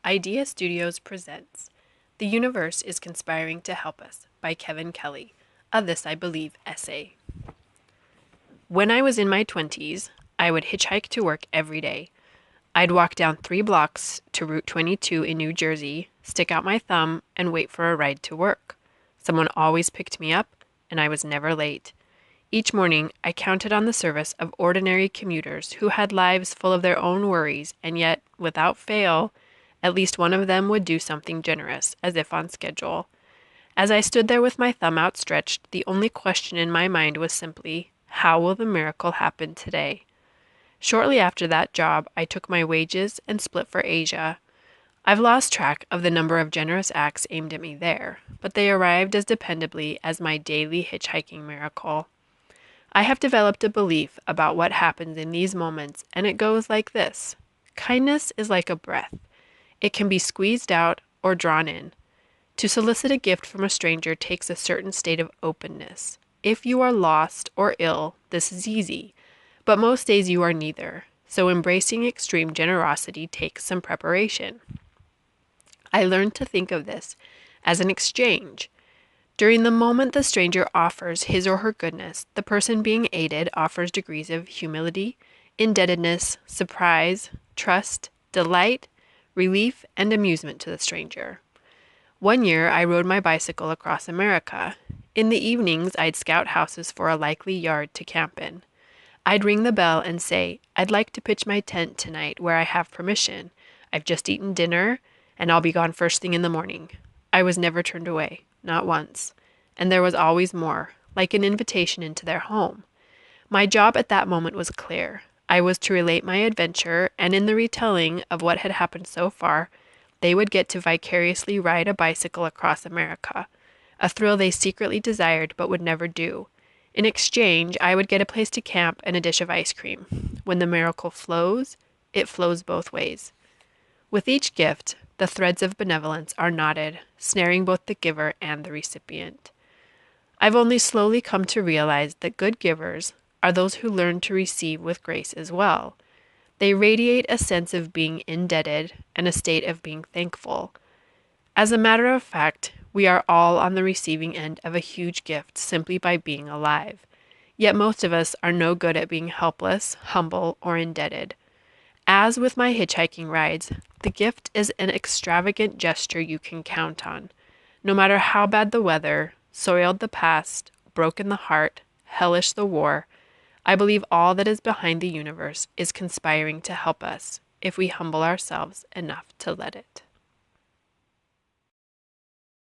Idea Studios presents The Universe is Conspiring to Help Us by Kevin Kelly, a This I Believe essay. When I was in my 20s, I would hitchhike to work every day. I'd walk down 3 blocks to Route 22 in New Jersey, stick out my thumb, and wait for a ride to work. Someone always picked me up, and I was never late. Each morning, I counted on the service of ordinary commuters who had lives full of their own worries, and yet, without fail, at least one of them would do something generous, as if on schedule. As I stood there with my thumb outstretched, the only question in my mind was simply, how will the miracle happen today? Shortly after that job, I took my wages and split for Asia. I've lost track of the number of generous acts aimed at me there, but they arrived as dependably as my daily hitchhiking miracle. I have developed a belief about what happens in these moments, and it goes like this. Kindness is like a breath. It can be squeezed out or drawn in. To solicit a gift from a stranger takes a certain state of openness. If you are lost or ill, this is easy, but most days you are neither, so embracing extreme generosity takes some preparation. I learned to think of this as an exchange. During the moment the stranger offers his or her goodness, the person being aided offers degrees of humility, indebtedness, surprise, trust, delight, relief, and amusement to the stranger. One year, I rode my bicycle across America. In the evenings, I'd scout houses for a likely yard to camp in. I'd ring the bell and say, I'd like to pitch my tent tonight where I have permission. I've just eaten dinner, and I'll be gone first thing in the morning. I was never turned away, not once. And there was always more, like an invitation into their home. My job at that moment was clear. I was to relate my adventure, and in the retelling of what had happened so far, they would get to vicariously ride a bicycle across America, a thrill they secretly desired but would never do. In exchange, I would get a place to camp and a dish of ice cream. When the miracle flows, it flows both ways. With each gift, the threads of benevolence are knotted, snaring both the giver and the recipient. I've only slowly come to realize that good givers are those who learn to receive with grace as well. They radiate a sense of being indebted and a state of being thankful. As a matter of fact, we are all on the receiving end of a huge gift simply by being alive. Yet most of us are no good at being helpless, humble, or indebted. As with my hitchhiking rides, the gift is an extravagant gesture you can count on. No matter how bad the weather, soiled the past, broken the heart, hellish the war, I believe all that is behind the universe is conspiring to help us if we humble ourselves enough to let it.